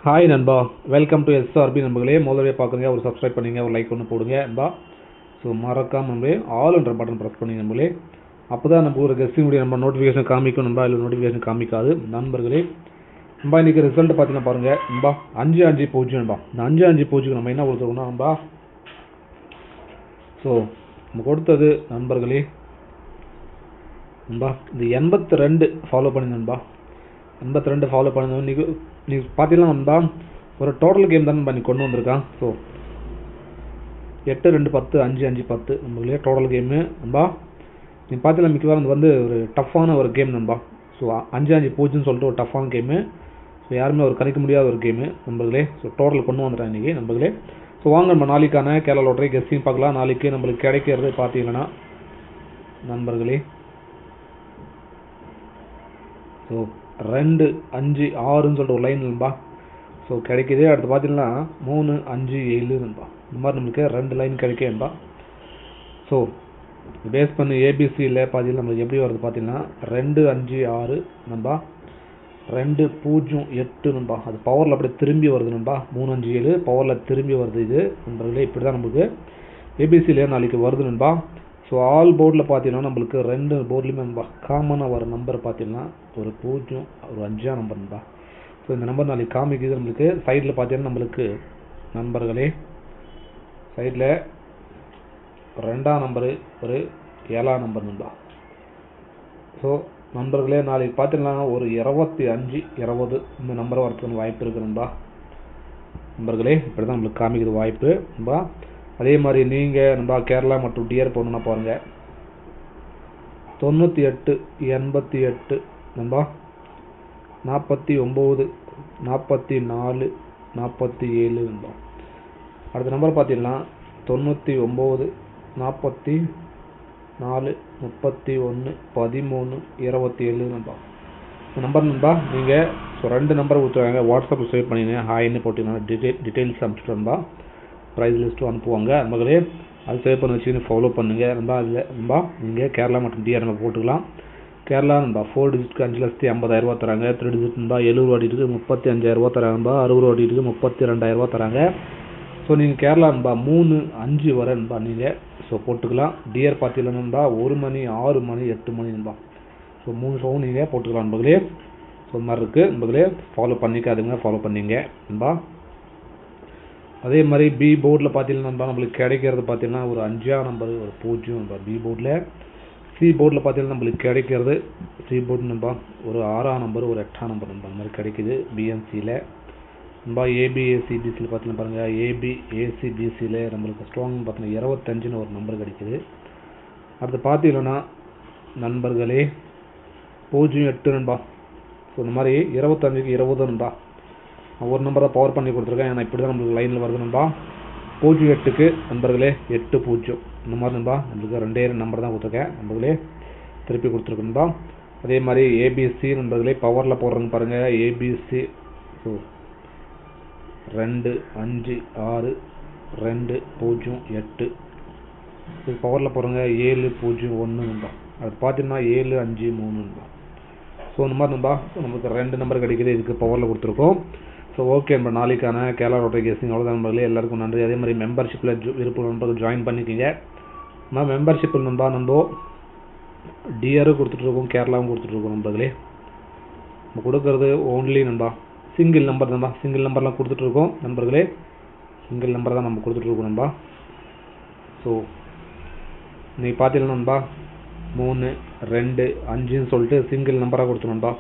Hi நண்பா, welcome to SRP நண்பர்களே. முதல்ல பார்க்குறீங்க, ஒரு சப்ஸ்கிரைப் பண்ணுங்க, ஒரு லைக் ஒன்று போடுங்க நண்பா. ஸோ மறக்காம நண்பே ஆல்ன்ற பட்டன் ப்ரெஸ் பண்ணுங்க நண்பர்களே. அப்போ தான் நமக்கு ஒரு கெஸ்டினுடைய நம்ம நோட்டிஃபிகேஷன் காமிக்கும் நண்பா, இல்லை நோட்டிஃபிகேஷன் காமிக்காது நண்பர்களே. நண்பா இன்றைக்கி ரிசல்ட் பார்த்தீங்கன்னா பாருங்கள் நண்பா, 5-5-0 நண்பா. இந்த 5-5-0 நம்ம என்ன கொடுத்துருக்கோம்னா நண்பா, ஸோ நம்ம கொடுத்தது நண்பர்களே நண்பா இந்த 82 ஃபாலோ பண்ணி நண்பா, 82 ஃபாலோ பண்ணுங்க. நீங்கள் பார்த்தீங்கன்னா நண்பா, ஒரு டோட்டல் கேம் தான் நண்பா நீ கொண்டு வந்திருக்கான். ஸோ 8-2-10 5-5-10 நம்மளே டோட்டல் கேமு நண்பா. நீங்கள் பார்த்தீங்கன்னா மிக்கவாறு வந்து ஒரு டஃப்பான ஒரு கேம் நண்பா. ஸோ 5-5-0 சொல்லிட்டு ஒரு டஃப்பான கேமு. ஸோ யாருமே ஒரு கணிக்க முடியாத ஒரு கேமு நண்பர்களே. ஸோ டோட்டல் கொண்டு வந்துட்டேன் இன்றைக்கி நண்பர்களே. ஸோ வாங்க நம்ம நாளைக்கான கேரளா லாட்டரி கெஸ்டிங் பார்க்கலாம். நாளைக்கு நம்மளுக்கு கிடைக்கிறது பார்த்தீங்கன்னா நண்பர்களே, ஸோ 2-5-6ன்னு சொல்லிட்டு ஒரு லைன் நண்பா. ஸோ கிடைக்கிது. அடுத்து பார்த்தீங்கன்னா 3-5-7 நண்பா. இந்த மாதிரி நம்மளுக்கு 2 லைன் கிடைக்கேன்பா. ஸோ பேஸ் பண்ணி ஏபிசியில் பார்த்தீங்கன்னா நம்மளுக்கு எப்படி வருது பார்த்தீங்கன்னா 2-5-6 நண்பா, 2-0-8 நண்பா. அது பவரில் அப்படியே திரும்பி வருது நண்பா. 3-5-7 பவரில் திரும்பி வருது. இது நண்பர்களே இப்படி தான் நம்மளுக்கு ஏபிசியில் நாளைக்கு வருது நண்பா. ஸோ ஆல் போர்டில் பார்த்தீங்கன்னா நம்மளுக்கு 2 போர்ட்லேயுமே நண்பா காமனாக வர நம்பர் பார்த்தீங்கன்னா ஒரு 0 ஒரு 5 நம்பர் நண்பா. ஸோ இந்த நம்பர் நாளைக்கு காமிக்குது நம்மளுக்கு. சைடில் பார்த்தீங்கன்னா நம்மளுக்கு நண்பர்களே, சைடில் 2ஆம் நம்பரு ஒரு 7ஆம் நம்பர் நண்பா. ஸோ நண்பர்களே நாளைக்கு பார்த்தீங்கன்னா ஒரு 25-20 இந்த நம்பர் வரதுக்கு வாய்ப்பு இருக்குது நண்பா. நண்பர்களே இப்படி தான் நம்மளுக்கு காமிக்குது வாய்ப்பு நண்பா. அதே மாதிரி நீங்கள் நண்பா கேரளா மற்றும் டிஆர் போகணுன்னா பாருங்கள், 98-88 நண்பா, 49-44-47 நண்பா. அடுத்த நம்பர் பார்த்தீங்கன்னா 99-54-31-13-27 நண்பா. இந்த நம்பர் நண்பா நீங்கள் ஸோ 2 நம்பர் கொடுத்துருவாங்க. வாட்ஸ்அப்பில் சேவ் பண்ணிங்க, ஹாய்ன்னு போட்டிங்கன்னா டீட்டெயில்ஸ் அனுப்பிச்சுட்டு நண்பா ப்ரைஸ் லிஸ்ட்டும் அனுப்புவாங்க நண்பர்களே. அது சேவ் பண்ணி வச்சுன்னு ஃபாலோ பண்ணுங்கள் நண்பா. அதில் நண்பா நீங்கள் கேரளா மற்றும் டிஆர் நம்ம போட்டுக்கலாம். கேரளா நண்பா 4 டிஜிட்க்கு 5,50,000 தராங்க. 3 டிஜிட் நண்பா 70 வாட்டிக்கு 35,000 தராங்க நண்பா. 60 வாட்டிக்கு 32,000 தராங்க. ஸோ நீங்கள் கேரளா நண்பா 3-5 வர நண்பா நீங்கள் ஸோ போட்டுக்கலாம். டிஆர் பார்த்தீங்கன்னா நண்பா 1 மணி 6 மணி 8 மணி நண்பா. ஸோ 3 ஷோவும் நீங்கள் போட்டுக்கலாம் நண்பர்களே. ஸோ இந்த மாதிரி இருக்குது நண்பர்களே. ஃபாலோ பண்ணிக்காதுங்க, ஃபாலோ பண்ணிங்க நண்பா. அதே மாதிரி பி போர்டில் பார்த்தீங்கன்னா நண்பா நம்மளுக்கு கிடைக்கிறது பார்த்தீங்கன்னா ஒரு 5ஆம் நம்பர் ஒரு 0 நண்பா பி போர்டில். சி போர்டில் பார்த்தீங்கன்னா நம்மளுக்கு கிடைக்கிறது சி போர்டு நண்பா ஒரு 6ஆம் நம்பர் ஒரு 8ஆம் நம்பர் நண்பா அந்த மாதிரி கிடைக்குது பிஎன்சியில் நண்பா. ஏபிஏசிபிசியில் பார்த்தீங்கன்னா பாருங்கள், ஏபிஏசிபிசியில் நம்மளுக்கு ஸ்ட்ராங் பார்த்தீங்கன்னா 25ன்னு ஒரு நம்பர் கிடைக்குது. அடுத்து பார்த்தீங்கன்னா நண்பர்களே 0-8 நண்பா. ஸோ இந்த மாதிரி 25-20 நண்பா. ஒரு நம்பரை பவர் பண்ணி கொடுத்துருக்கேன். ஏன்னா இப்படி தான் நம்மளுக்கு லைனில் வருது நண்பா. 0-8க்கு நண்பர்களே 8-0 இந்த மாதிரி நண்பா நம்மளுக்கு 2 நம்பர் தான் கொடுத்துருக்கேன் நண்பர்களே, திருப்பி கொடுத்துருக்கேன் நண்பா. அதே மாதிரி ஏபிசி நண்பர்களே பவரில் போடுறேங்க பாருங்கள். ஏபிசி ஸோ 2-5-6-2-0-8 இது பவரில் போடுறங்க. 7-0-1 நண்பா. அது பார்த்தீங்கன்னா 7-5-3 நண்பா. ஸோ இந்த மாதிரி நண்பா நமக்கு 2 நம்பர் கிடைக்கிது. இதுக்கு பவரில் கொடுத்துருக்கோம். ஸோ ஓகே நண்பா, நாளைக்கான கேரளா லாட்டரி கெஸ்டிங் அவ்வளோதான் நண்பர்களே. எல்லாருக்கும் நன்றி. அதே மாதிரி மெம்பர்ஷிப்பில் விருப்பம் நண்பர்கள் ஜாயின் பண்ணிக்கிங்க. நான் மெம்பர்ஷிப்பில் நண்பா நம்ம டிஆரும் கொடுத்துட்ருக்கோம், கேரளாவும் கொடுத்துட்ருக்கோம் நண்பர்களே. நம்ம கொடுக்கறது ஓன்லி நண்பா சிங்கிள் நம்பர் நண்பா. சிங்கிள் நம்பர்லாம் கொடுத்துட்ருக்கோம் நண்பர்களே. சிங்கிள் நம்பர் தான் நம்ம கொடுத்துட்ருக்கோம் நண்பா. ஸோ இன்றைக்கி பார்த்தீங்கன்னா நண்பா 3-2-5ன்னு சொல்லிட்டு சிங்கிள் நம்பராக கொடுத்தோம் நண்பா.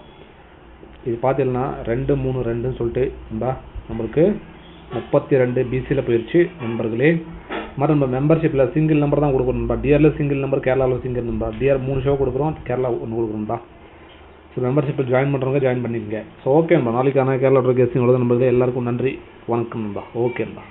இது பார்த்தீங்கன்னா 2-3-2ன்னு சொல்லிட்டு நண்பா நம்மளுக்கு 32 பிசியில் போயிடுச்சு நண்பர்களே. மாதிரி நம்ம மெம்பர்ஷிப்பில் சிங்கிள் நம்பர் தான் கொடுக்குறோம் நண்பா. டிஆரில் சிங்கிள் நம்பர், கேரளாவில் சிங்கிள் நம்பர். டிஆர் 3 ஷோ கொடுக்குறோம், கேரளா 1 கொடுக்குறோம் நண்பா. ஸோ மெம்பர்ஷிப்பில் ஜாயின் பண்ணுறவங்க ஜாயின் பண்ணிக்கோங்க. ஸோ ஓகே நண்பா, நாளைக்கான கேரளா லாட்டரி கெஸ்டிங் அவ்வளோதான் நண்பர்களே. எல்லாருக்கும் நன்றி, வணக்கம் நண்பா. ஓகே நண்பா.